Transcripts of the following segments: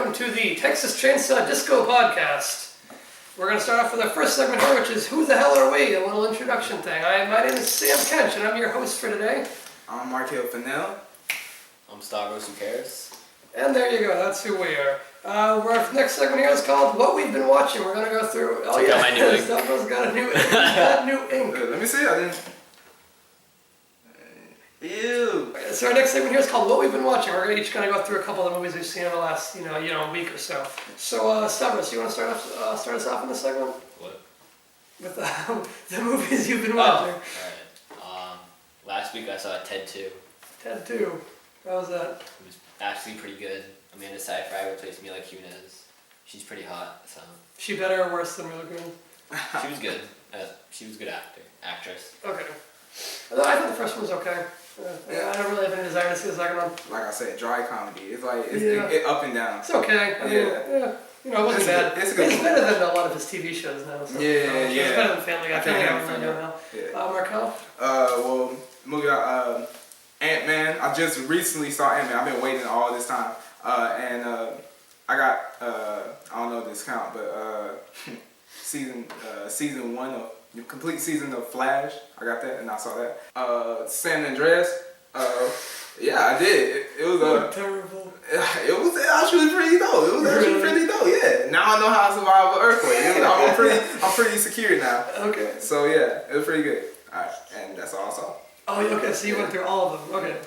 welcome to the Texas Chainsaw Disco Podcast. We're going to start off with our first segment here, which is Who the Hell Are We? A little introduction thing. My name is Sam Kench, and I'm your host for today. I'm Markelle Fennell. I'm Stavros Doukeris. And there you go, that's who we are. Our next segment here is called What We've Been Watching. We're going to go through... Oh yeah, my new ink. Stavros got a new ink. Got new ink. Let me see, I didn't... Ew. So our next segment here is called What We've Been Watching. We're each going to go through a couple of the movies we've seen in the last, week or so. So, Stavros, you want to start us off in this segment? What? With the movies you've been watching. Alright. Last week I saw Ted 2. Ted 2. How was that? It was actually pretty good. Amanda Seyfried replaced Mila Kunis. She's pretty hot, so... She better or worse than Mila Kunis? She was good. She was a good actress. Okay. I thought the first one was okay. I don't really have any desire to see the second one. Like I said, dry comedy. It's like, it's up and down. It's okay. I mean, it wasn't bad. It's better than a lot of his TV shows now. So. It's better than Family Guy. Family Guy really now. Markelle? Movie, Ant-Man. I just recently saw Ant-Man. I've been waiting all this time. I got, I don't know if this count, but season 1 of the complete season of Flash. I got that and I saw that. San Andreas. Yeah, I did. It was terrible. It was actually pretty dope. It was actually pretty dope. Yeah. Now I know how to survive an earthquake. I'm pretty secure now. Okay. So yeah, it was pretty good. Alright, and that's all I saw. Oh, okay. So you went through all of them. Okay.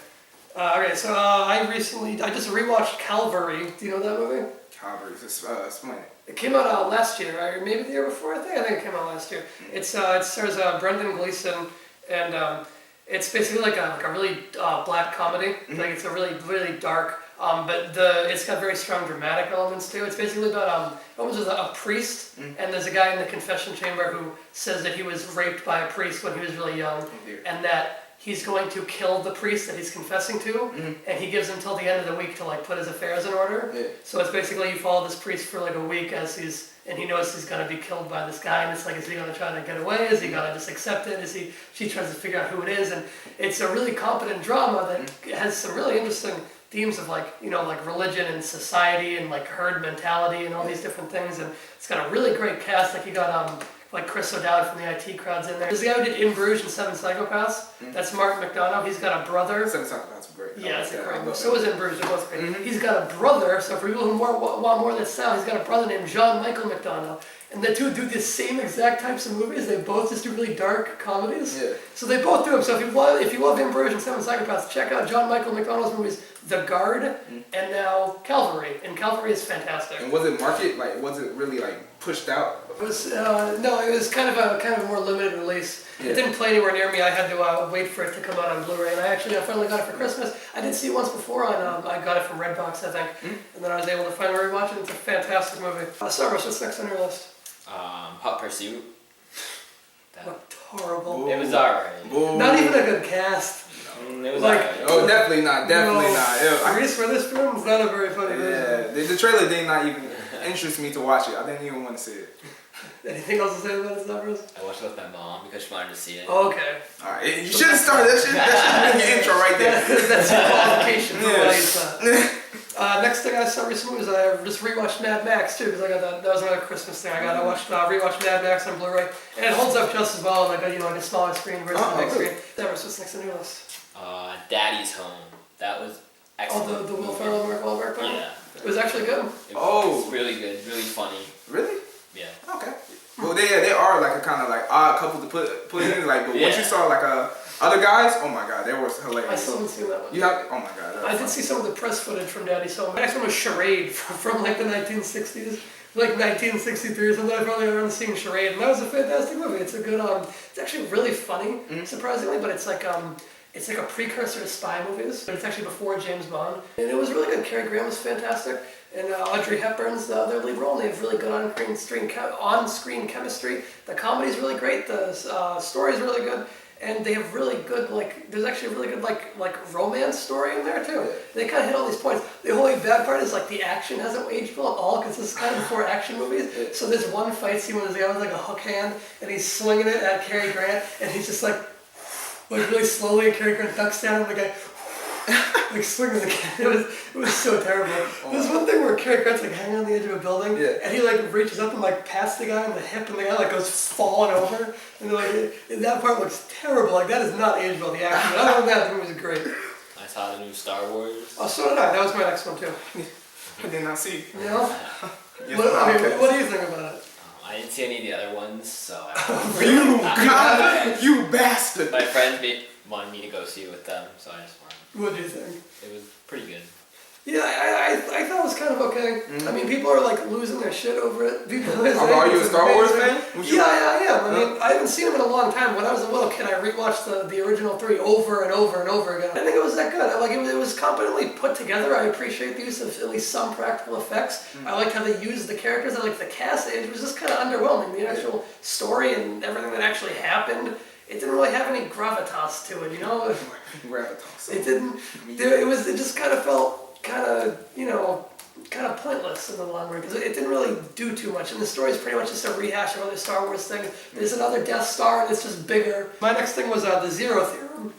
So I just rewatched Calvary. Do you know that movie? Calvary. Explain it. It came out last year, or maybe the year before. I think it came out last year. It stars Brendan Gleeson, and it's basically like a really black comedy. Like it's a really really dark, but it's got very strong dramatic elements too. It's basically about almost a priest, and there's a guy in the confession chamber who says that he was raped by a priest when he was really young, and that he's going to kill the priest that he's confessing to, and he gives him until the end of the week to like put his affairs in order. Yeah. So it's basically you follow this priest for like a week and he knows he's going to be killed by this guy, and it's like, is he going to try to get away? Is he going to just accept it? She tries to figure out who it is, and it's a really competent drama that has some really interesting themes of like religion and society and like herd mentality and all these different things, and it's got a really great cast. Like you got like Chris O'Dowd from the IT crowd's in there. There's the guy who did In Bruges and Seven Psychopaths. That's Mark McDonough. He's got a brother. Seven Psychopaths were great. Yeah, it's a great movie. So is In Bruges. They're both great. He's got a brother, so for people who want more of that style, he's got a brother named John Michael McDonough. And the two do the same exact types of movies. They both just do really dark comedies. Yeah. So they both do them. So if you love In Bruges and Seven Psychopaths, check out John Michael McDonough's movies, The Guard, and now Calvary. And Calvary is fantastic. And was it market? Like, was it really like pushed out? It was no. It was kind of a more limited release. Yeah. It didn't play anywhere near me. I had to wait for it to come out on Blu-ray, and I finally got it for Christmas. I did see it once before on I got it from Redbox, I think, and then I was able to finally rewatch it. It's a fantastic movie. Stavros, what's next on your list? Hot Pursuit. Looked horrible. It was alright. Not even a good cast. It was like, alright. Oh, definitely not. Definitely not. Reese Witherspoon was not a very funny movie. Yeah, the trailer did not even interest me to watch it. I didn't even want to see it. Anything else to say about it, Stavros? I watched it with my mom because she wanted to see it. Oh, okay. Alright, you should have started. That should have been the intro right there. That's your qualification for what I thought. Next thing I saw recently was I just rewatched Mad Max too, because I got that was another Christmas thing. I rewatched Mad Max on Blu-ray, and it holds up just as well on like a smaller screen versus the big screen. Stavros, what's next on your list? Daddy's Home. That was excellent. Oh, the Will Ferrell, Mark Wahlberg part? Yeah. It was actually good. It was really good, really funny. Really? Yeah. Okay. Well, they are like a kind of like odd couple to put in. Like, but once you saw like other guys, oh my god, they were hilarious. I still haven't seen that one. You have? Oh my god. I did see some of the press footage from Daddy's Home. The next one was Charade from like the 1960s, like 1963 or something. I probably remember seeing Charade, and that was a fantastic movie. It's a good. It's actually really funny, surprisingly, but it's like a precursor to spy movies. But it's actually before James Bond, and it was really good. Cary Grant was fantastic. And Audrey Hepburn's their lead role, and they have really good on-screen chemistry. The comedy's really great, the story's really good, and they have really good, there's actually a really good, like romance story in there, too. They kind of hit all these points. The only bad part is, the action hasn't aged well at all, because this is kind of before action movies. So there's one fight scene where there's a guy with, a hook hand, and he's swinging it at Cary Grant, and he's just, really slowly, and Cary Grant ducks down, and the guy... like swinging the camera. It was so terrible. There's one thing where Cary Grant's like hanging on the edge of a building, and he like reaches up and like pats the guy on the hip, and the guy like goes falling over, and like that part looks terrible. Like that is not aged well, the action. But other than that, the movie was great. I saw the new Star Wars. Oh, so did I. That was my next one too. I did not see. You know? What do you think about it? I didn't see any of the other ones, so You bastard! my friends wanted me to go see it with them, so I just went. What do you think? It was pretty good. Yeah, I thought it was kind of okay. I mean, people are like losing their shit over it. Are you a Star Wars fan? Yeah, I am. I mean, I haven't seen them in a long time. When I was a little kid, I rewatched the original 3 over and over and over again. I think it was that good. Like it was competently put together. I appreciate the use of at least some practical effects. I liked how they used the characters. I liked the cast. It was just kind of underwhelming. The actual story and everything that actually happened. It didn't really have any gravitas to it, you know. Gravitas. It didn't. It just kind of felt kind of pointless in the long run because it didn't really do too much, and the story is pretty much just a rehash of other Star Wars things. There's another Death Star, and it's just bigger. My next thing was the Zero Theorem,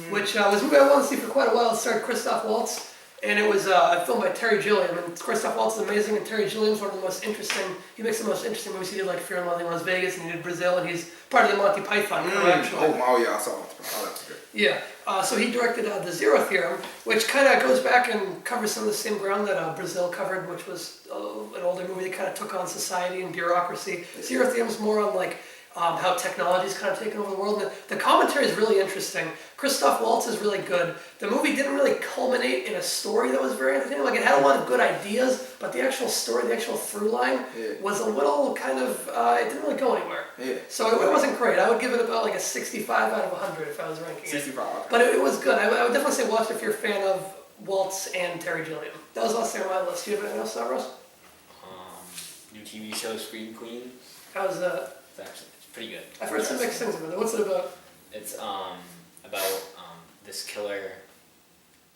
which was a movie I wanted to see for quite a while. It starred Christoph Waltz, and it was a film by Terry Gilliam, and Christoph Waltz is amazing, and Terry Gilliam's one of the most interesting. He makes the most interesting movies. He did like Fear and Loathing in Las Vegas, and he did Brazil, and he's part of the Monty Python crew actually. Oh yeah, I saw it. Oh, that's good. Yeah, so he directed The Zero Theorem, which kind of goes back and covers some of the same ground that Brazil covered, which was an older movie that kind of took on society and bureaucracy. Zero Theorem is more on like how technology's kind of taken over the world. And the commentary is really interesting. Christoph Waltz is really good. The movie didn't really culminate in a story that was very entertaining. Like it had a lot of good ideas, but the actual story, the actual through line was a little kind of, it didn't really go anywhere. Yeah. So it wasn't great. I would give it about like a 65 out of 100 if I was ranking it. 65. Okay. But it was good. I would definitely say watch it if you're a fan of Waltz and Terry Gilliam. That was the last thing on my list. Do you have anything else, Stavros? New TV show Scream Queens. How's that? It's pretty good. I've heard some mixed things about it. What's it about? It's about this killer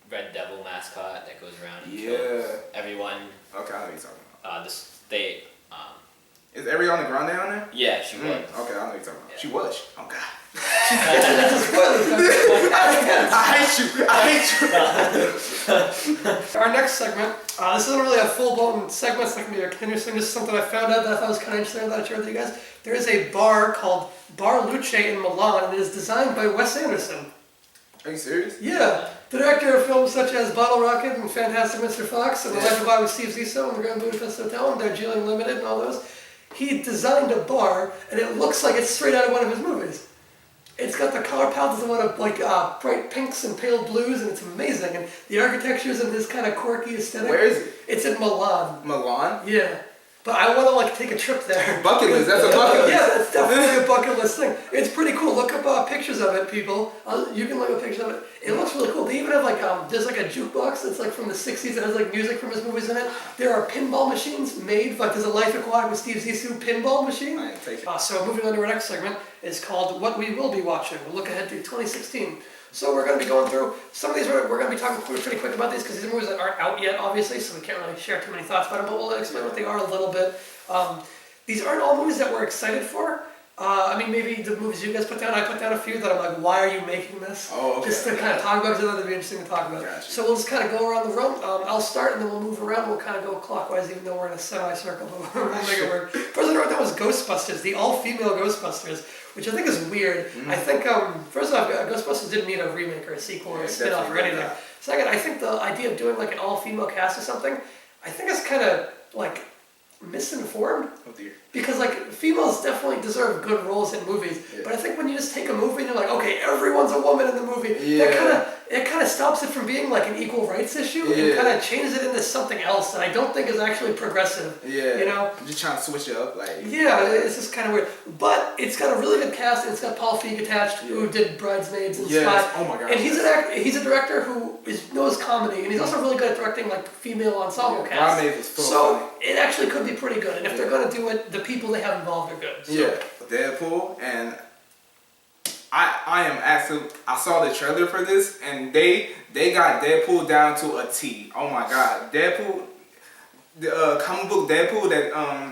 Red Devil mascot that goes around and kills everyone. Okay, I know what you're talking about. Is Is Ariana Grande on there? Yeah, she was. Okay, I know what you're talking about. Yeah. She was. Oh God. That's a spoiler. I hate you. Our next segment, this isn't really a full-blown segment, it's not going to be a continuous thing, this is something I found out that I thought was kind of interesting that I shared with you guys. There is a bar called Bar Luce in Milan, and it is designed by Wes Anderson. Are you serious? Yeah. The director of films such as Bottle Rocket and Fantastic Mr. Fox and The Life of Pi with Steve Zissou and The Grand Budapest Hotel and Darjeeling Limited and all those. He designed a bar, and it looks like it's straight out of one of his movies. It's got the color palette of one of like bright pinks and pale blues, and it's amazing. And the architecture is in this kind of quirky aesthetic. Where is it? It's in Milan. Milan? Yeah. But I want to like take a trip there. Bucket list. That's a bucket list. Yeah, that's definitely a bucket list thing. It's pretty cool. Look up pictures of it, people. You can look up pictures of it. It looks really cool. They even have like there's like a jukebox that's like from the '60s that has like music from his movies in it. There are pinball machines made. Like there's a Life Aquatic with Steve Zissou pinball machine. I ain't take it. So moving on to our next segment is called What We Will Be Watching. We'll look ahead to 2016. So we're going to be going through some of these. We're going to be talking pretty quick about these because these are movies that aren't out yet, obviously, so we can't really share too many thoughts about them. But we'll explain what they are a little bit. These aren't all movies that we're excited for. I mean, maybe the movies you guys put down, I put down a few that I'm like, why are you making this? Oh, okay. Just to kind of talk about it, because I thought it'd be interesting to talk about. Gotcha. So we'll just kind of go around the room. I'll start and then we'll move around. We'll kind of go clockwise, even though we're in a semicircle, but we'll make it work. First I wrote down was Ghostbusters, the all-female Ghostbusters, which I think is weird. Mm-hmm. I think, first off, Ghostbusters didn't need a remake or a sequel or a spin-off or anything. Second, I think the idea of doing like an all-female cast or something, I think it's kind of like misinformed. Oh dear. Because like females definitely deserve good roles in movies, but I think when you just take a movie and you're like, okay, everyone's a woman in the movie, that kind of stops it from being like an equal rights issue and kind of changes it into something else that I don't think is actually progressive. Yeah. You know? I'm just trying to switch it up, like. Yeah, it's just kind of weird, but it's got a really good cast. And it's got Paul Feig attached, who did Bridesmaids and Spy. Oh my God. And he's a director who knows comedy, and he's also really good at directing like female ensemble casts. Bridesmaids was so funny. it actually could be pretty good, and if they're going to do it, the people they have involved are good. So. Yeah, Deadpool, and I saw the trailer for this, and they got Deadpool down to a T. Oh my God, Deadpool, the comic book Deadpool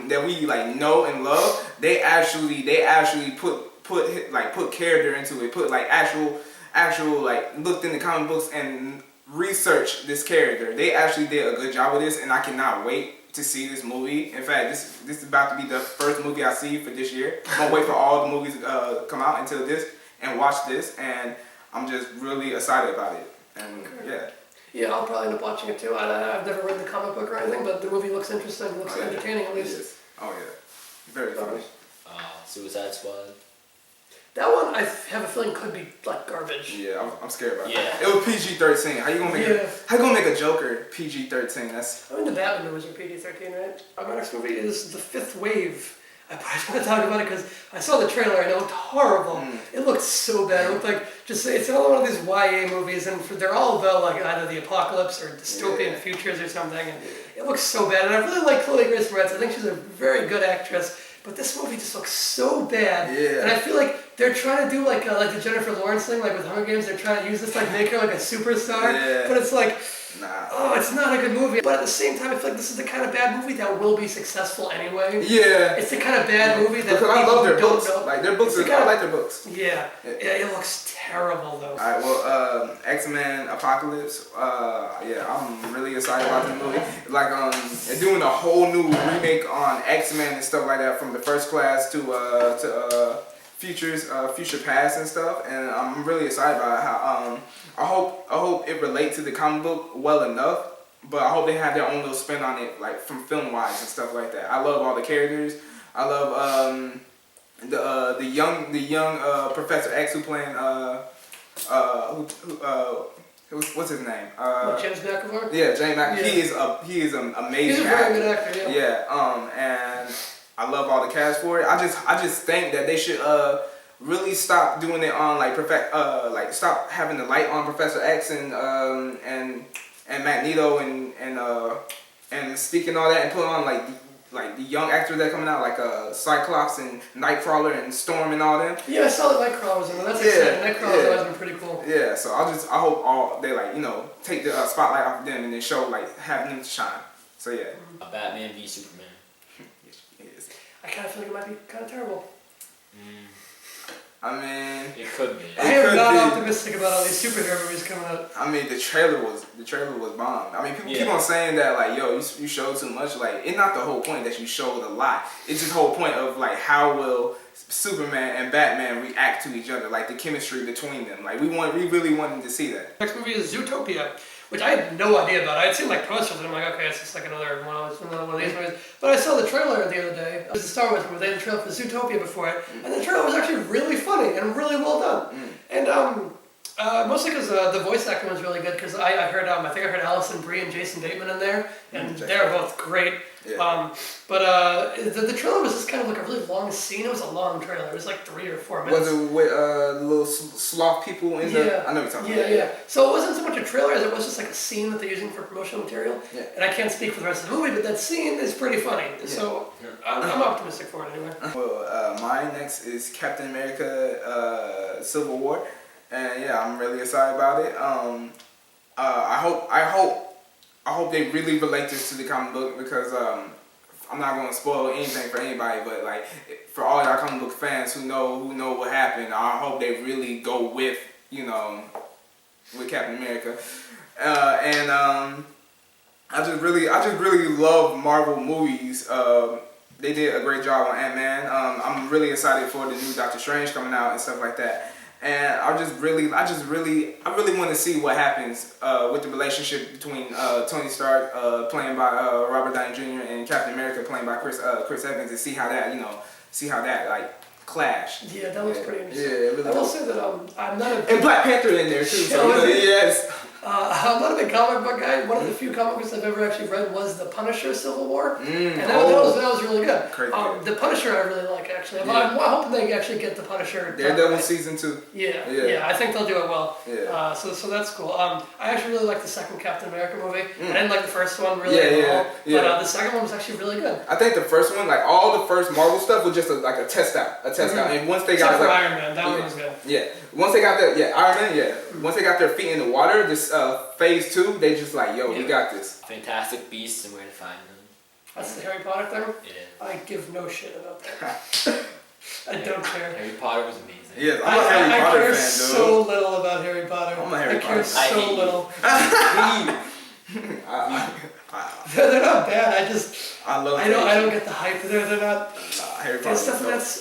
that we like know and love. They actually put character into it, put like actual actual like looked into comic books and researched this character. They actually did a good job with this, and I cannot wait to see this movie. In fact, this is about to be the first movie I see for this year. I'm gonna wait for all the movies to come out until this and watch this, and I'm just really excited about it. And yeah. Yeah, I'll probably end up watching it too. I've never read the comic book or anything, but the movie looks interesting. It looks entertaining at least. Yes. Oh yeah. Very funny. Suicide Squad. That one, I have a feeling could be like garbage. Yeah, I'm scared about that. It was PG-13. How you gonna make a Joker PG-13? That's. I mean, the Batman movies are PG-13, right? My next movie is The Fifth Wave. I probably want to talk about it because I saw the trailer and it looked horrible. It looked so bad. It looked like it's another one of these YA movies, and they're all about like either the apocalypse or dystopian futures or something. And it looks so bad. And I really like Chloe Grace Moretz. I think she's a very good actress. But this movie just looks so bad. Yeah. And I feel like they're trying to do like the Jennifer Lawrence thing, like with Hunger Games. They're trying to use this, like make her like a superstar. Yeah. But it's like, nah. oh, it's not a good movie. But at the same time, I feel like this is the kind of bad movie that will be successful anyway. Yeah. It's the kind of bad movie that because I love their books. Know. Like their books, I like their books. Yeah. It looks terrible though. Alright, well, XMen Apocalypse. I'm really excited about this movie. Like, they're doing a whole new remake on X-Men and stuff like that, from the First Class to Future Past and stuff. And I'm really excited about how I hope it relates to the comic book well enough. But I hope they have their own little spin on it, like from film wise and stuff like that. I love all the characters. I love the young Professor X who playing what's his name? James McAvoy? Yeah, James McAvoy. He is an amazing. He's a very good actor. Yeah. And I love all the cast for it. I just think that they should really stop doing it on like stop having the light on Professor X and Magneto and Mystique and all that, and put on like the young actors that are coming out, like Cyclops and Nightcrawler and Storm and all them. Yeah, I saw that Nightcrawler was in there. That's exciting. Nightcrawler's always been pretty cool. Yeah, so I hope they take the spotlight off of them and then show have them to shine. So yeah. A Batman v Superman. Yes. I kind of feel like it might be kind of terrible. I mean, it could be. I am not optimistic about all these superhero movies coming out. I mean, the trailer was bomb. I mean, people keep on saying that like, yo, you showed too much. Like, it's not the whole point that you showed a lot. It's just the whole point of like, how will Superman and Batman react to each other? Like the chemistry between them. Like we really wanted to see that. Next movie is Zootopia, which I had no idea about. I had seen like posters and I'm like, okay, it's just like another one of these movies. But I saw the trailer the other day. It was a Star Wars movie. They had the trailer for Zootopia before it, and the trailer was actually really funny and really well done. And mostly because the voice acting was really good. Because I heard I think I heard Alison Brie and Jason Bateman in there, and they're both great. Yeah. But the trailer was just kind of like a really long scene. It was a long trailer. It was like 3 or 4 minutes. Was it with the little sloth people in the? I know what you're talking about. Yeah. So it wasn't so much a trailer as it was just like a scene that they're using for promotional material. Yeah. And I can't speak for the rest of the movie, but that scene is pretty funny. Yeah. So I'm optimistic for it anyway. Well, my next is Captain America: Civil War, and I'm really excited about it. I hope they really relate this to the comic book, because I'm not going to spoil anything for anybody, but like for all y'all comic book fans who know what happened, I hope they really go with with Captain America, and I just really love Marvel movies. They did a great job on Ant-Man. I'm really excited for the new Doctor Strange coming out and stuff like that. And I really want to see what happens with the relationship between Tony Stark, playing by Robert Downey Jr., and Captain America, playing by Chris Evans, and see how that like clash. Yeah, that looks pretty interesting. Yeah, really. I will say that I'm not a and Black Panther in there too. So yes. I'm not a big comic book guy. One of the few comic books I've ever actually read was The Punisher Civil War, and that was really good. The Punisher I really like, actually. I'm hoping they actually get The Punisher. Daredevil season 2. Yeah, I think they'll do it well. Yeah. So that's cool. I actually really like the second Captain America movie. I didn't like the first one really at all, but the second one was actually really good. I think the first one, like all the first Marvel stuff, was just like a test out, and once they got Iron Man, that one was good. Yeah, once they got their Iron Man, once they got their feet in the water, this phase 2, they just like, yo, we got this. Fantastic Beasts and Where to Find Them. That's the Harry Potter thing? Yeah. I give no shit about that. I don't care. Harry Potter was amazing. Yeah, I'm a Harry Potter fan, dude. I care so little about Harry Potter. I'm a Harry Potter I care so little. They're not bad. I don't get the hype. They're not. Harry Potter.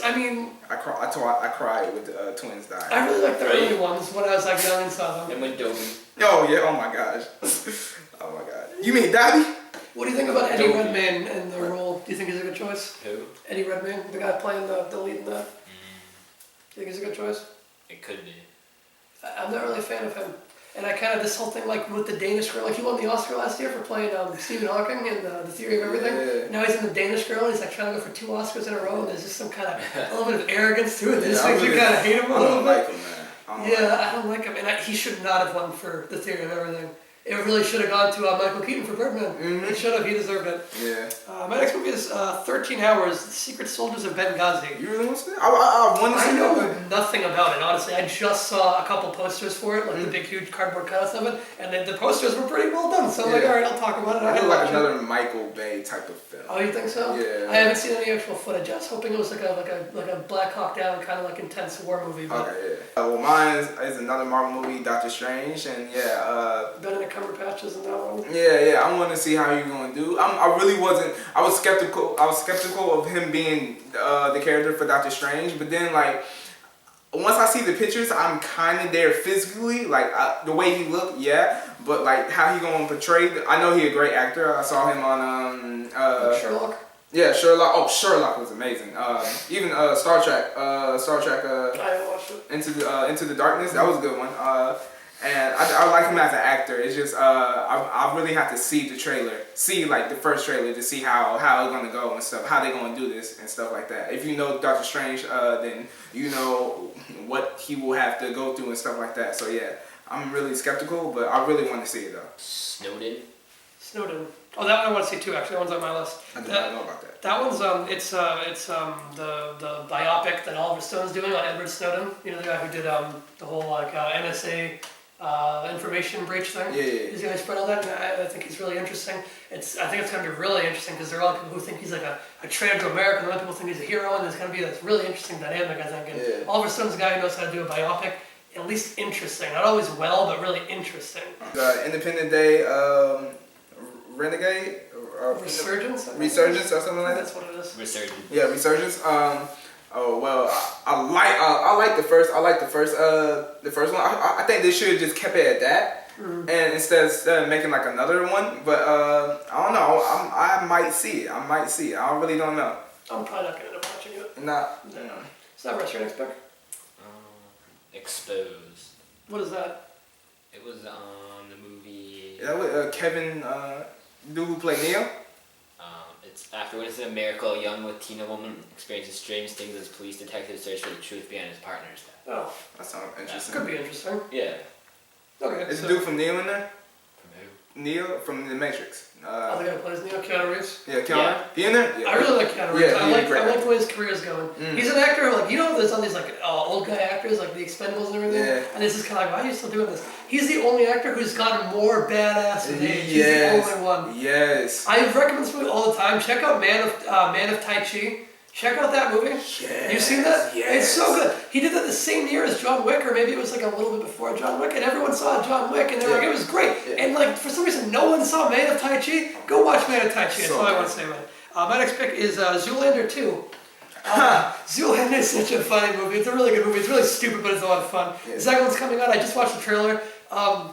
I mean. I cried with the twins died. I really like the early ones when I was like young and saw them. And when Dobby. Oh yeah. Oh my gosh. Oh my god. You mean Dobby? What do you think about Eddie Redmayne and the role? Do you think he's a good choice? Who? Eddie Redmayne, the guy playing the lead in that. Do you think he's a good choice? It could be. I'm not really a fan of him. And I kind of, this whole thing like with the Danish Girl, like he won the Oscar last year for playing Stephen Hawking in The Theory of Everything. Yeah. Now he's in the Danish Girl and he's like trying to go for 2 Oscars in a row and there's just some kind of, a little bit of arrogance to it that just makes you kind of hate him a little bit. I don't like him, man. I don't like him. And he should not have won for The Theory of Everything. It really should have gone to Michael Keaton for Birdman. Mm-hmm. It should have. He deserved it. Yeah. My next movie is 13 Hours, The Secret Soldiers of Benghazi. You really want to see it? I want to see it. I know nothing about it, honestly. I just saw a couple posters for it, like the big, huge cardboard cutouts of it, and the posters were pretty well done. So I'm like, all right, I'll talk about it. I feel like another Michael Bay type of film. Oh, you think so? Yeah. I haven't seen any actual footage. I was hoping it was like a Black Hawk Down kind of like intense war movie. But Okay, yeah. Well, mine is another Marvel movie, Doctor Strange, and Benedict Cumberbatch is in that one. Yeah. I want to see how you're gonna do. I really wasn't. I was skeptical of him being the character for Doctor Strange, but then like once I see the pictures, I'm kind of there physically, like the way he looked, yeah. But like how he gonna portray? I know he a great actor. I saw him on Sherlock. Yeah, Sherlock. Oh, Sherlock was amazing. Even Star Trek. I haven't watched it. Into the Darkness. That was a good one. And I like him as an actor. It's just I really have to see the trailer, see like the first trailer to see how it's gonna go and stuff, how they gonna do this and stuff like that. If you know Doctor Strange, then you know what he will have to go through and stuff like that. So yeah, I'm really skeptical, but I really want to see it though. Snowden. Oh, that one I want to see too. Actually, that one's on my list. I did not know about that. That one's it's the biopic that Oliver Stone's doing on Edward Snowden. You know, the guy who did the whole like NSA information breach thing. Yeah. He's gonna spread all that. And I think he's really interesting. I think it's gonna be really interesting because there are a lot of people who think he's like a trans American. A lot of people think he's a hero, and there's gonna be this really interesting dynamic. I think. And Oliver Stone's a guy who knows how to do a biopic. At least interesting. Not always well, but really interesting. Independent Day, Renegade. Resurgence or something like that. That's what it is. Resurgence. Yeah, Resurgence. Oh well, I like the first one. I think they should have just kept it at that, and instead of making like another one. But I don't know. I might see it. I really don't know. I'm probably not gonna end up watching it. No. Stavros, your next pick? Exposed. What is that? It was the movie. Is that with Kevin, dude who played Neo? It's after witnessing a miracle, a young Latina woman experiences strange things as police detectives search for the truth behind his partner's death. Oh, That sounds interesting. could be interesting. Yeah. Okay. Is the dude from Neo in there? From who? Neo from The Matrix. The guy who plays Neo, Keanu Reeves. Yeah, Keanu. Yeah. He in there? Yeah. I really like Keanu Reeves. Yeah, I like great. the way his career is going. He's an actor who, like, you know, there's all these like old guy actors like the Expendables and everything. Yeah. And this is kind of like, why are you still doing this? He's the only actor who's gotten more badass with age. He's the only one. Yes. I recommend this movie all the time. Check out Man of Tai Chi. Check out that movie. Yes. You seen that? Yes. It's so good. He did that the same year as John Wick, or maybe it was like a little bit before John Wick, and everyone saw John Wick, and they were like, it was great. Yeah. And like for some reason, no one saw Man of Tai Chi. Go watch Man of Tai Chi. That's So all I good. want to say about it. My next pick is Zoolander 2. Zoolander is such a funny movie. It's a really good movie. It's really stupid, but it's a lot of fun. Yeah. The second one's coming out. I just watched the trailer. I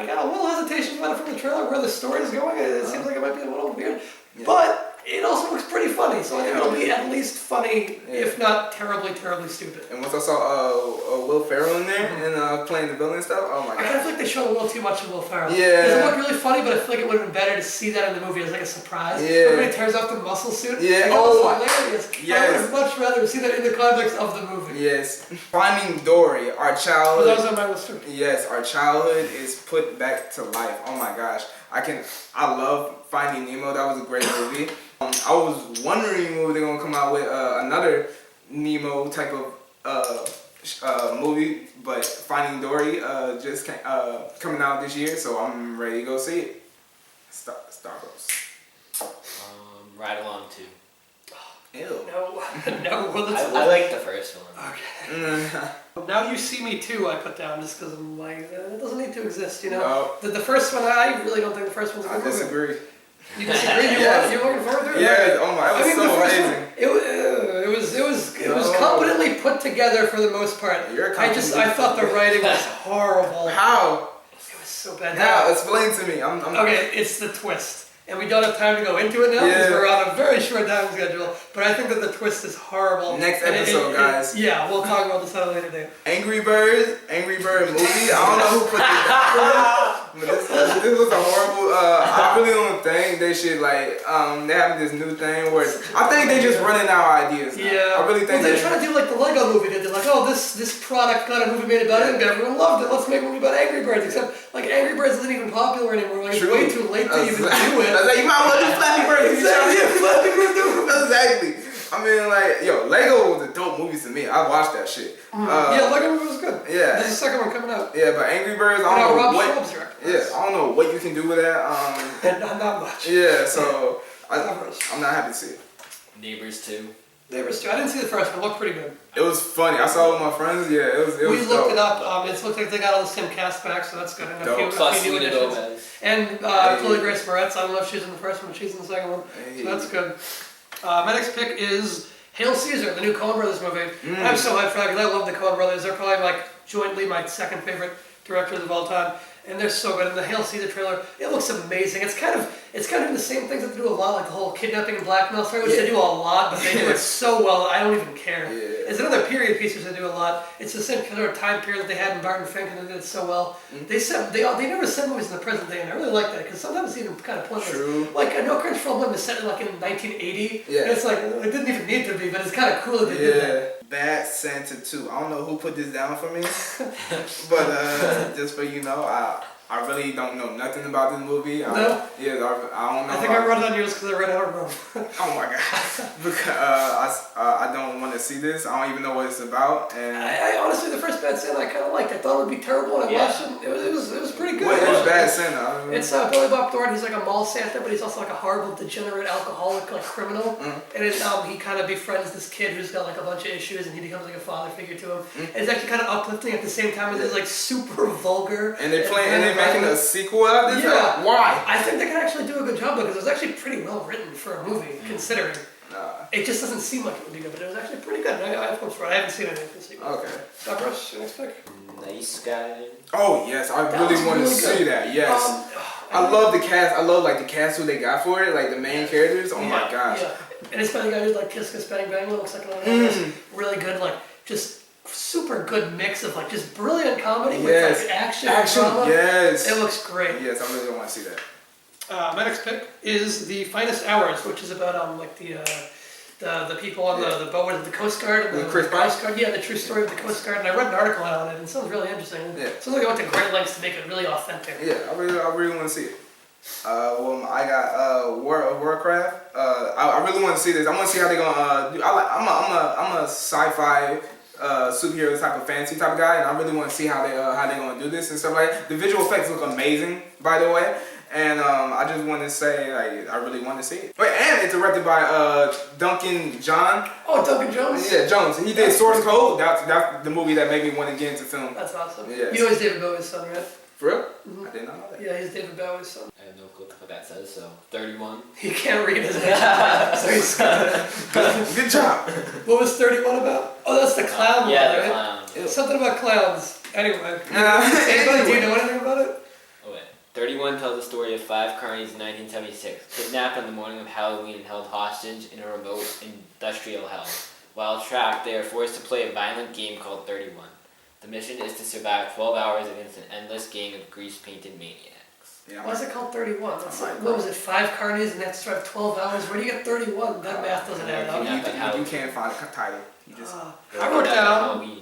got a little hesitation about it from the trailer where the story is going. It seems like it might be a little weird, but it also looks pretty funny. So I think it'll be at least funny, if not terribly, terribly stupid. And once I saw Will Ferrell in there and playing the villain and stuff, oh my I god. kind of feel like they showed a little too much of Will Ferrell. Yeah. It looked really funny, but I feel like it would have been better to see that in the movie as like a surprise. Yeah. When he tears off the muscle suit. Yeah. Like, Oh that my. was hilarious. Yes. I would have much rather seen that in the context of the movie. Yes. Finding Dory, our But childhood. that was on my list too. Yes, our childhood is put back to life. Oh my gosh. I love Finding Nemo. That was a great movie. I was wondering when they're gonna come out with another Nemo type of movie, but Finding Dory just coming out this year, so I'm ready to go see it. Stavros. Ride Along 2. Ew. No. No. Well, I like the first one. Okay. Now You See Me Too, I put down just because I'm like, it doesn't need to exist, you know? No. The first one, I really don't think the first one's a good movie. I disagree. You disagree? Yes. You're looking forward to it? Yeah, oh my, it was so amazing. It was competently put together for the most part. I thought the writing was horrible. How? It was so bad. How? Explain to me. Okay, it's the twist. And we don't have time to go into it now because we're on a very short time schedule. But I think that the twist is horrible. Next episode, guys. Yeah, we'll talk about this at a later date. Angry Bird movie. I don't know who put this. This was a horrible. I really don't think they should they have this new thing where I think they just running out of ideas. Now. Yeah, I really think they're trying to do like the Lego movie. They're like, oh, this product got a movie made about it, and everyone loved it. Let's make a movie about Angry Birds. Except like Angry Birds isn't even popular anymore. Like, it's way too late to even do it. You might want to do Flappy Bird. Exactly. I mean, Lego was a dope movie to me. I watched that shit. Lego movie was good. Yeah. There's a second one coming out. Yeah, but Angry Birds, I don't know what. Yeah, I don't know what you can do with that. Not much. Yeah, so I'm not happy to see it. Neighbors 2. Neighbors 2. I didn't see the first one. It looked pretty good. It was funny. I saw it with my friends. Yeah, it was. We looked it up. It looked like they got all the same cast back, so that's good. And a few new additions. And Chloe Grace Moretz. I don't know if she's in the first one, but she's in the second one. So that's good. My next pick is Hail Caesar, the new Coen Brothers movie. I'm so hyped for that because I love the Coen Brothers. They're probably jointly my second favorite directors of all time. And they're so good. And the Hail Caesar trailer, it looks amazing. It's kind of the same things that they do a lot, like the whole kidnapping and blackmail story, which they do a lot, but they do it so well, I don't even care. Yeah. It's another period piece which they do a lot. It's the same kind of time period that they had in Barton Fink, and they did it so well. They never set movies in the present day, and I really like that, because sometimes it's even kind of pointless. True. Like, I know Crunch Film was set in 1980, yeah. And it's like, it didn't even need to be, but it's kind of cool that they did that. Bad Santa 2. I don't know who put this down for me, but just for I really don't know nothing about this movie. No? I don't know. I think I wrote it on yours because I read out of room. Oh my god. Because I don't want to see this. I don't even know what it's about. And I honestly, the first Bad Santa I kind of liked. I thought it would be terrible when I watched it. It was pretty good. What is Bad Santa? It's Billy Bob Thornton. He's like a mall Santa, but he's also like a horrible, degenerate, alcoholic, criminal. And he kind of befriends this kid who's got a bunch of issues, and he becomes like a father figure to him. And it's actually kind of uplifting at the same time as it's super vulgar. And they're making a sequel out of this? Yeah. Why? I think they can actually do a good job because it was actually pretty well written for a movie, considering. It just doesn't seem like it would be good, but it was actually pretty good. I have hopes for it. I haven't seen anything this sequel. Okay. Stavros, your next pick? Nice Guy. Oh, yes. I really want to see that. Yes. I love the cast. I love the cast who they got for it, the main characters. Oh my gosh. Yeah. And it's by the guy who's Kiss Kiss Bang Bang. It looks like another really good, just super good mix of just brilliant comedy with action and drama. Yes. It looks great. Yes, I really want to see that. My next pick is The Finest Hours, which is about the people on the boat with the Coast Guard and the Coast Guard. Yeah, the true story of the Coast Guard. And I read an article on it, and it sounds really interesting. Yeah. It sounds like they went to great lengths to make it really authentic. Yeah, I really want to see it. I got Warcraft. I really want to see this. I want to see how they're gonna do. I'm a sci-fi superhero type of fantasy type of guy, and I really want to see how they're gonna do this and stuff like that. The visual effects look amazing, by the way. And I just want to say, I really want to see it. Wait, and it's directed by Duncan John. Oh, Duncan Jones? Yeah, Jones. He did Source Code. That's the movie that made me want to get into film. That's awesome. Yes. You know he's David Bowie's son, right? For real? I did not know that. Yeah, he's David Bowie's son. I have no clue what that says, so 31. He can't read his name, so he's Good job. What was 31 about? Oh, that's the clown one, Yeah, the right? clown. Something about clowns. Anyway. Do you know anything about it? 31 tells the story of 5 carnies in 1976, kidnapped on the morning of Halloween and held hostage in a remote industrial hell. While trapped, they are forced to play a violent game called 31. The mission is to survive 12 hours against an endless gang of grease-painted maniacs. Yeah. Why is it called 31? What was it, 5 carnies and they have to survive 12 hours? Where do you get 31? That math doesn't add up. You can't find a title. I wrote down...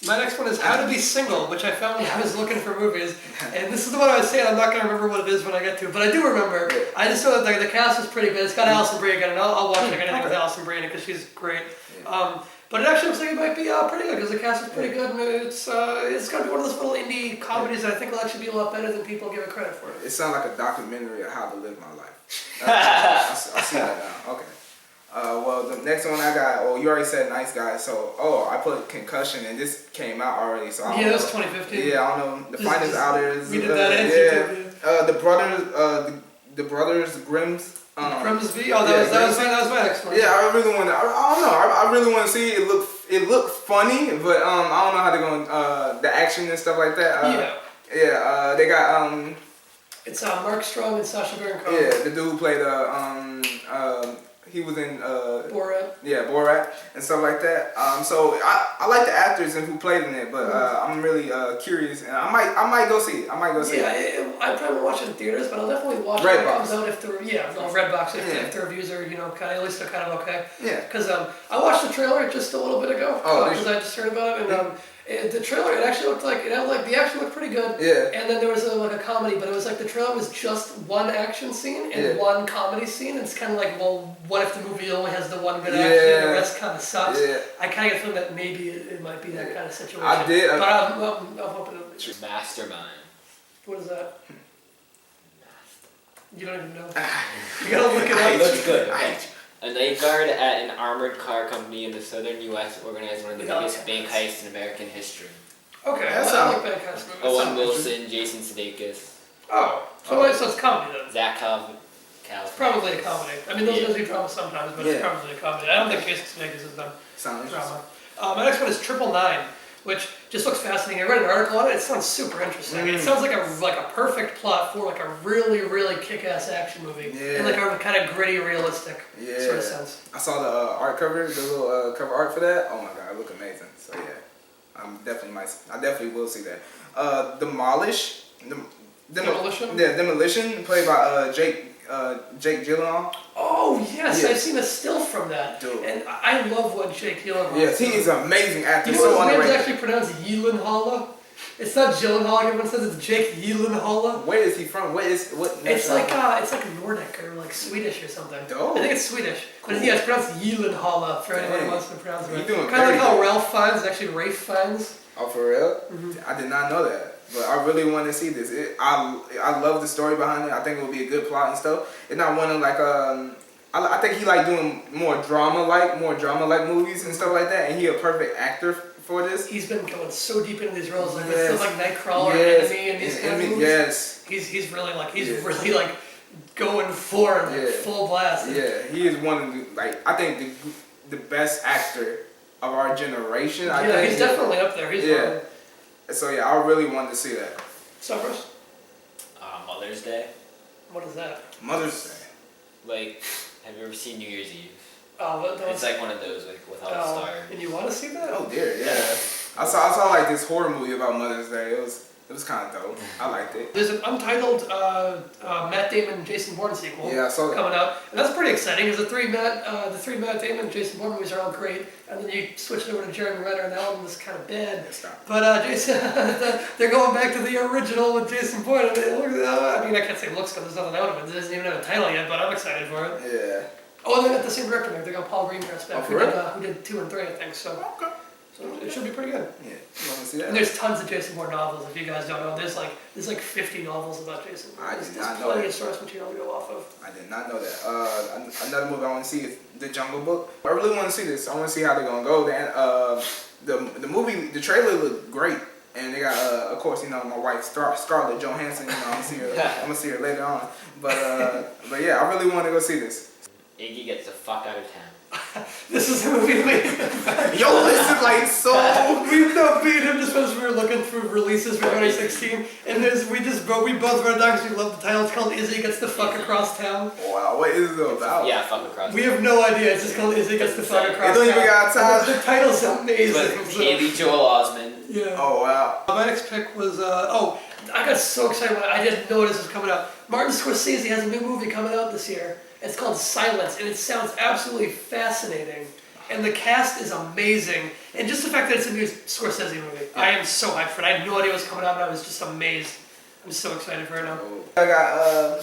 My next one is How to Be Single, which I found when I was looking for movies. And this is the one I was saying, I'm not going to remember what it is when I get to it, but I do remember. I just know that the cast is pretty good. It's got Alison Brie again, and I'll watch anything with Alison Brie in it because she's great. But it actually looks like it might be pretty good because the cast is pretty good, and it's going to be one of those little indie comedies that I think will actually be a lot better than people give it credit for. It sounds like a documentary of how to live my life. I see that now. Okay. Well, the next one I got. Oh, you already said Nice Guys. So I put Concussion, and this came out already. So I don't Yeah, know. that's 2015. Yeah, I don't know. The Finest Outers. We did that in the Brothers Grimm's. Grimsby. Oh, that was my next one. Yeah, I really want to. I don't know. I really want to see it. It looked funny, but I don't know how they're going the action and stuff like that. They got It's Mark Strong and Sacha Baron Cohen. Yeah, the dude who played he was in Borat. Yeah, Borat and stuff like that. So I like the actors and who played in it, but I'm really curious, and I might go see it. I I probably won't watch it in theaters, but I'll definitely watch it when it comes out if the Redbox if the reviews are kind of at least they're kind of okay. Yeah. Because I watched the trailer just a little bit ago because I just heard about it and. The trailer, it actually looked like, the action looked pretty good. Yeah. And then there was a comedy, but it was like the trailer was just one action scene and one comedy scene. And it's kind of like, well, what if the movie only has the one good action and the rest kind of sucks? Yeah. I kind of get the feeling that maybe it might be that kind of situation. I did. But I'm hoping it. Mastermind. What is that? You don't even know. You gotta look it up. It looks good. Okay. A night guard at an armored car company in the southern U.S. organized one of the biggest bank heists in American history. Okay, I like bank heist movies. Owen Wilson, Jason Sudeikis. Oh, so it's comedy then? Zach Calvary. It's probably a comedy. I mean, those guys do drama sometimes, but it's probably a comedy. I don't think Jason Sudeikis has done drama. My next one is 999, which just looks fascinating. I read an article on it. It sounds super interesting. It sounds like a perfect plot for like a really, really kick-ass action movie in like a kind of gritty, realistic sort of sense. I saw the art cover, the little cover art for that. Oh my god, it looked amazing. So yeah, I definitely will see that. Demolition. Yeah, Demolition, played by Jake Gyllenhaal. Oh yes, I've seen a still from that. Dude. And I love what Jake Gyllenhaal. Yes, he is an amazing actor. You know his name's actually pronounced Gyllenhaal. It's not Gyllenhaal. Everyone says it's Jake Gyllenhaal. Where is he from? It's like Nordic or like Swedish or something. Oh. I think it's Swedish, but it's pronounced Gyllenhaal for anyone who wants to pronounce it right. Kind of like how Ralph Fiennes is actually Rafe Fiennes. Oh, for real? I did not know that. But I really want to see this. I love the story behind it. I think it will be a good plot and stuff. It's not one of like I think he like doing more drama like movies and stuff like that. And he a perfect actor for this. He's been going so deep into these roles, like stuff like Nightcrawler, Enemy, and these kind of movies. Yes. He's really going for it, full blast. Yeah, he is one of I think the best actor of our generation. I think he's definitely up there. He's one. So yeah, I really wanted to see that. Stavros? Mother's Day. What is that? Mother's Day. Like, have you ever seen New Year's Eve? Oh, it's like one of those, like without a star. And you want to see that? Oh dear, yeah. I saw like this horror movie about Mother's Day. It was kind of dope. I liked it. There's an untitled Matt Damon and Jason Bourne sequel coming out, and that's pretty exciting because the three Matt Damon and Jason Bourne movies are all great, and then you switch it over to Jeremy Renner, and that one was kind of bad. But Jason, they're going back to the original with Jason Bourne. And I mean, I can't say looks because there's nothing out of it. It doesn't even have a title yet, but I'm excited for it. Yeah. Oh, and they got the same director now. They got Paul Greengrass back, who did 2 and 3, I think. So. Okay. So it should be pretty good. Yeah, you want to see that? And there's tons of Jason Bourne novels. If you guys don't know, there's like 50 novels about Jason Bourne. There's plenty of source material to go off of. I did not know that. Another movie I want to see is The Jungle Book. I really want to see this. I want to see how they're gonna go. The movie, the trailer looked great, and they got of course my wife Scarlett Johansson. I'm gonna see her later on. But yeah, I really want to go see this. Iggy gets the fuck out of town. This is a movie Yo, this is like so. We've not beat him just because we were looking through releases for 2016, and we both read down because we love the title. It's called Izzy Gets the Fuck Across Town. Wow, what is it about? Yeah, fuck across. We have no idea. It's just called Izzy Gets the Fuck Across Town. It don't even got time. The title's amazing. But Haley Joel Osment. Yeah. Oh wow. My next pick was I got so excited when I didn't know this was coming out. Martin Scorsese has a new movie coming out this year. It's called Silence, and it sounds absolutely fascinating. And the cast is amazing. And just the fact that it's a new Scorsese movie. Yeah. I am so hyped for it. I had no idea it was coming out, and I was just amazed. I'm so excited for it now. I got,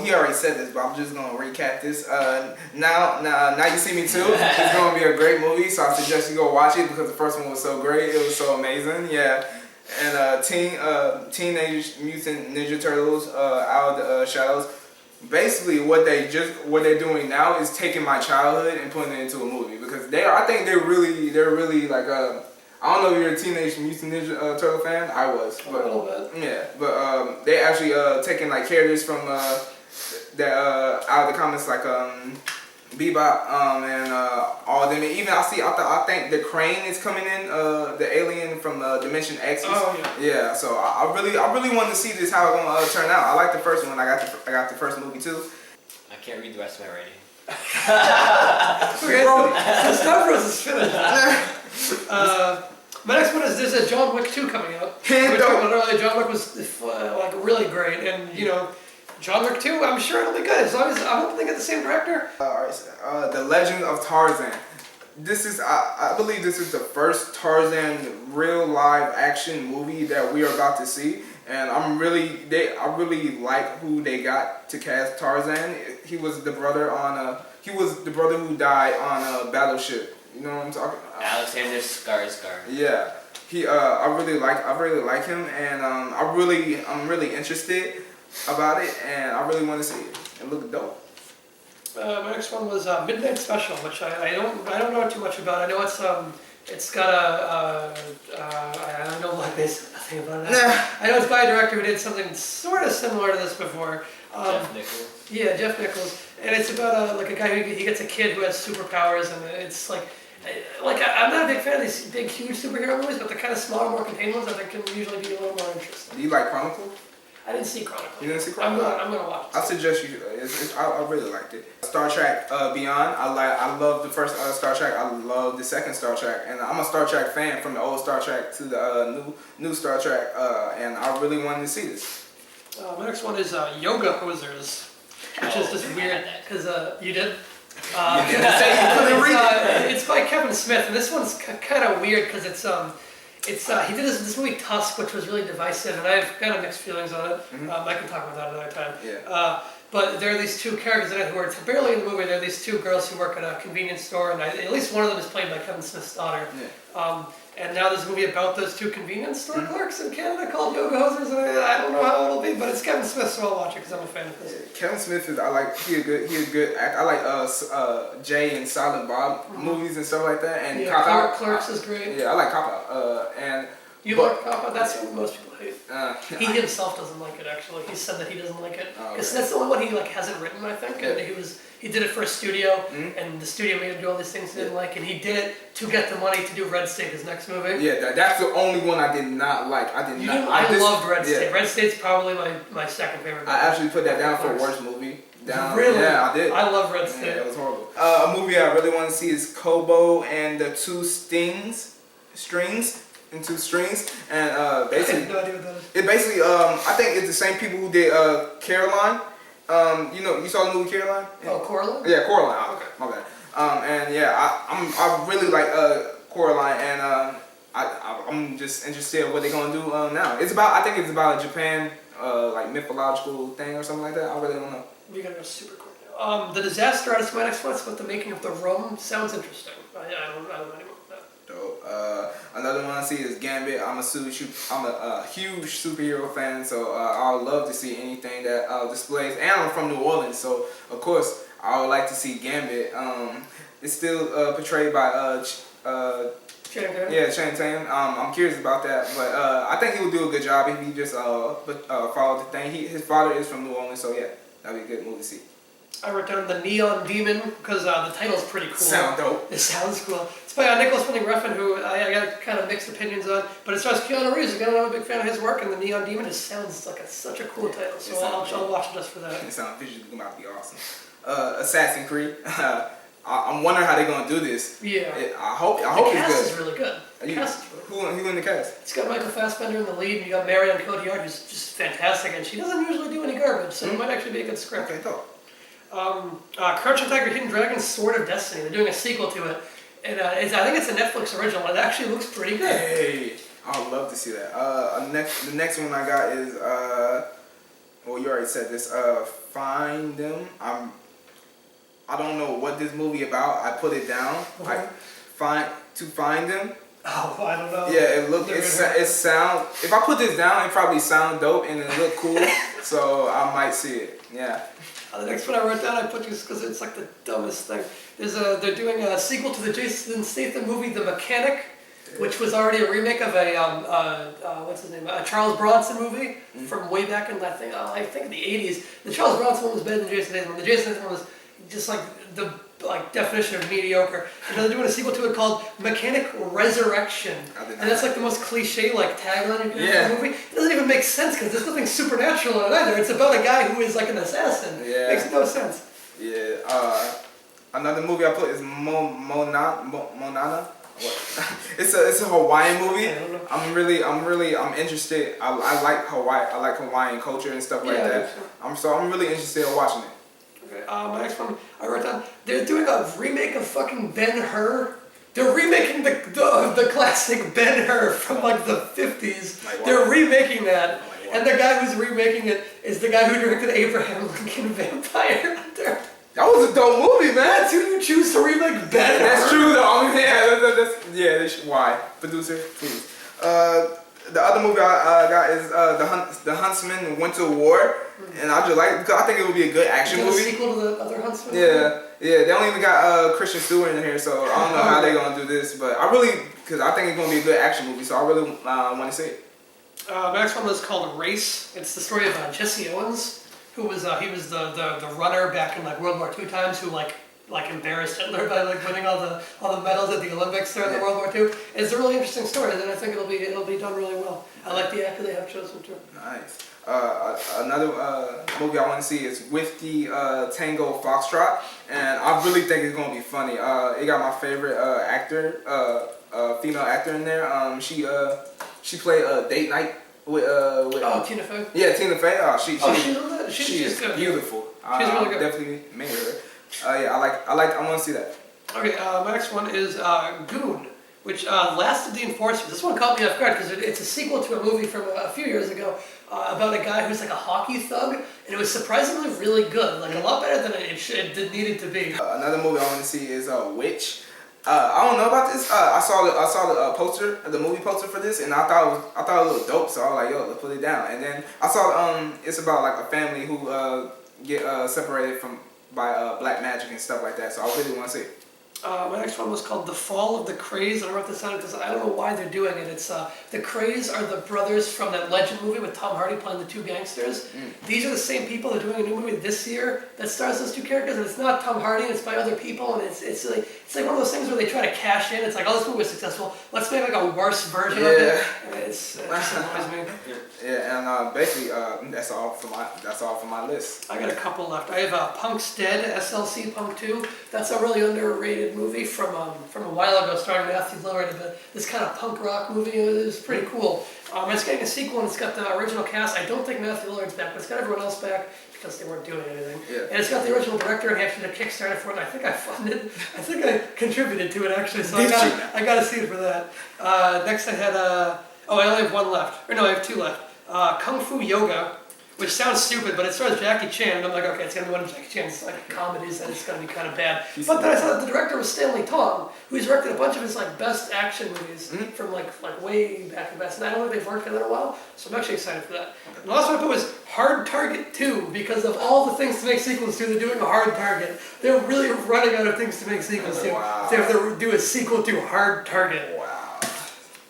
he already said this, but I'm just going to recap this. Now You See Me Too. It's going to be a great movie, so I suggest you go watch it because the first one was so great. It was so amazing, yeah. And Teenage Mutant Ninja Turtles, Out of the Shadows. basically what they're doing now is taking my childhood and putting it into a movie because I think they're really like I don't know if you're a Teenage Mutant Ninja Turtle fan. I was, but a little bit. Yeah, but they actually taking like characters from that out of the comics like Bebop and all of them. And even I think the Crane is coming in, the alien from Dimension X. Oh yeah. Yeah, so I really wanted to see this how it's gonna turn out. I like the first one. I got the first movie too. I can't read the rest of my writing. Okay, so Stavros is finished. My next one is there's a John Wick 2 coming out. We talked about it earlier. John Wick was like really great, and you know, John Wick 2, I'm sure it'll be good as long as I hope they get the same director. The Legend of Tarzan. This is I believe this is the first Tarzan real live action movie that we are about to see, and I really like who they got to cast Tarzan. He was the brother who died on Battleship. You know what I'm talking about? Alexander Skarsgård. Yeah, I really like him, and I'm really interested about it, and I really want to see it. It looks dope. My next one was Midnight Special, which I don't know too much about. I know it's got I don't know basically nothing about it. I know it's by a director who did something sort of similar to this before. Jeff Nichols. Yeah, Jeff Nichols, and it's about like a guy who he gets a kid who has superpowers, and it's like I'm not a big fan of these big, huge superhero movies, but the kind of smaller, more contained ones I think can usually be a little more interesting. Do you like Chronicle? I didn't see Chronicle. You didn't see Chronicle? I'm gonna watch it. I suggest you. I really liked it. Star Trek Beyond. I love the first Star Trek. I love the second Star Trek, and I'm a Star Trek fan from the old Star Trek to the new Star Trek, and I really wanted to see this. My next one is Yoga Hosers, which is just weird because you did. It's by Kevin Smith, and this one's kind of weird because he did this movie Tusk, which was really divisive, and I have kind of mixed feelings on it. Mm-hmm. I can talk about that another time. Yeah. But there are these two characters in it who are barely in the movie. There are these two girls who work at a convenience store, and at least one of them is played by Kevin Smith's daughter. Yeah. And now there's a movie about those two convenience store clerks in Canada called Yoga Hosers, and I don't know how it'll be, but it's Kevin Smith, so I'll watch it because I'm a fan of his. Yeah, Kevin Smith is he a good actor. I like Jay and Silent Bob movies and stuff like that, and yeah, Cop Out. Clerks is great. Yeah, I like Cop Out. And you like Cop Out? That's what most people hate. He I- himself doesn't like it. Actually, he said that he doesn't like it Oh, because okay. that's the only one he hasn't written. I think, and he did it for a studio, Mhm. and the studio made him do all these things he didn't like, and he did it to get the money to do Red State, his next movie. Yeah, that's the only one I did not like. I loved Red State. Red State's probably my second favorite. I actually put that down for worst movie. Down. Really? Yeah, I did. I love Red State. Yeah, it was horrible. A movie I really want to see is Kobo and the Two Strings, and basically, I have no idea what that is. it basically I think it's the same people who did Caroline. You saw the movie Caroline? Oh, Coraline? Yeah, Coraline. Okay. My bad. And yeah, I really like Coraline, and I'm just interested in what they're gonna do now. I think it's about a Japan like mythological thing or something like that. I really don't know. We gotta go super quick now. The Disaster Artist, my next one, it's about the making of The Room. Sounds interesting. I don't know anyone about that. Dope. Another one I see is Gambit. I'm a huge superhero fan, so I would love to see anything that displays. And I'm from New Orleans, so of course I would like to see Gambit. It's still portrayed by Channing Tatum. I'm curious about that, but I think he would do a good job if he just followed the thing. His father is from New Orleans, so yeah, that'd be a good movie to see. I wrote down The Neon Demon because the title's pretty cool. Sound dope. It sounds cool. It's by Nicholas Winding Refn, who I got kind of mixed opinions on, but it stars Keanu Reeves. Again, I'm a big fan of his work, and The Neon Demon just sounds like such a cool title, so I'll watch it just for that. It sounds visually about to be awesome. Assassin's Creed. I'm wondering how they're gonna do this. Yeah. I hope The it's cast good. is really good. The cast is really good. Who in the cast? It's got Michael Fassbender in the lead, and you got Marion Cotillard, who's just fantastic, and she doesn't usually do any garbage, so it might actually be a good script. Okay, dope. Crouching Tiger, Hidden Dragon, Sword of Destiny. They're doing a sequel to it, and I think it's a Netflix original. It actually looks pretty good. Hey, I'd love to see that. The next one I got is well, you already said this. Find Them. I don't know what this movie about. I put it down. Okay. Find Them. Oh, I don't know. Yeah, it sounds. If I put this down, it probably sound dope and it look cool. So I might see it. Yeah. The next one I wrote down, I put just because it's like the dumbest thing. They're doing a sequel to the Jason Statham movie, The Mechanic, which was already a remake of what's his name, a Charles Bronson movie from way back in I think the 80s. The Charles Bronson one was better than Jason Statham one. The Jason Statham one was just like the definition of mediocre. And they're doing a sequel to it called Mechanic Resurrection, and that's like the most cliche tagline you can have for a movie. It doesn't even make sense because there's nothing supernatural in it either. It's about a guy who is like an assassin. Yeah. Makes no sense. Yeah. Another movie I put is Moana. What? It's a Hawaiian movie. I'm interested. I like Hawaii. I like Hawaiian culture and stuff like that. I'm really interested in watching it. Okay. My next one I wrote down. They're doing a remake of fucking Ben-Hur. They're remaking the classic Ben-Hur from like the 50s. They're remaking that, and the guy who's remaking it is the guy who directed Abraham Lincoln Vampire Hunter. That was a dope movie, man. That's who you choose to remake Ben-Hur. That's true, though. They should. Why? Producer, please. The other movie I got is the Huntsman Went to War, and I just like it because I think it would be a good action movie. A sequel to the other Huntsman? Yeah. They don't even got Christian Stewart in here, so I don't know how they're gonna do this, but because I think it's gonna be a good action movie, so I really want to see it. The next one was called Race. It's the story of Jesse Owens, who was the runner back in World War II times, who embarrassed Hitler by winning all the medals at the Olympics during the World War II. It's a really interesting story, and I think it'll be done really well. I like the actor they have chosen too. Nice. Another movie I want to see is With the Tango Foxtrot, and I really think it's gonna be funny. It got my favorite actor, female actor in there. She played Date Night with Tina Fey. Yeah, Tina Fey. She's good. Beautiful. She's really good. Definitely made her. I want to see that. Okay, my next one is Goon, which Last of the Enforcers. This one caught me off guard because it's a sequel to a movie from a few years ago about a guy who's like a hockey thug, and it was surprisingly really good, a lot better than it needed to be. Another movie I want to see is Witch. I don't know about this. I saw the poster, the movie poster for this, and I thought it was dope. So I was like, yo, let's put it down. And then I saw it's about a family who get separated by black magic and stuff like that. So I really want to see it. My next one was called The Fall of the Craze. I wrote this down because I don't know why they're doing it. It's the Craze are the brothers from that Legend movie with Tom Hardy playing the two gangsters. These are the same people that are doing a new movie this year that stars those two characters, and it's not Tom Hardy, it's by other people, and it's like one of those things where they try to cash in. It's like, oh, this movie was successful, let's make a worse version of it. And it just annoys me. Yeah, and basically that's all for my list. I got a couple left. I have Punk's Dead, SLC Punk 2. That's a really underrated movie from a while ago, starring Matthew Lillard. This kind of punk rock movie. It was pretty cool. It's getting a sequel, and it's got the original cast. I don't think Matthew Lillard's back, but it's got everyone else back because they weren't doing anything. Yeah. And it's got the original director, and he actually did a Kickstarter for it. And I think I contributed to it actually, so I got to see it for that. Next I had I only have one left. Or no, I have two left. Kung Fu Yoga, which sounds stupid, but it stars Jackie Chan, and I'm like, okay, it's gonna be one of Jackie Chan's comedies, and it's gonna be kind of bad. But then I saw that the director was Stanley Tong, who's directed a bunch of his best action movies from way back in the past. And I don't know if they've worked together in a while, so I'm actually excited for that. Okay. And the last one I put was Hard Target 2, because of all the things to make sequels to, they're doing a Hard Target. They're really running out of things to make sequels to. Wow. So they have to do a sequel to Hard Target. Wow.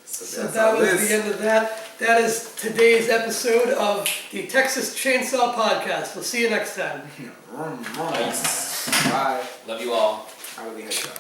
So that was the end of that. That is today's episode of the Texas Chainsaw Podcast. We'll see you next time. Nice. Bye. Love you all. I really hate that.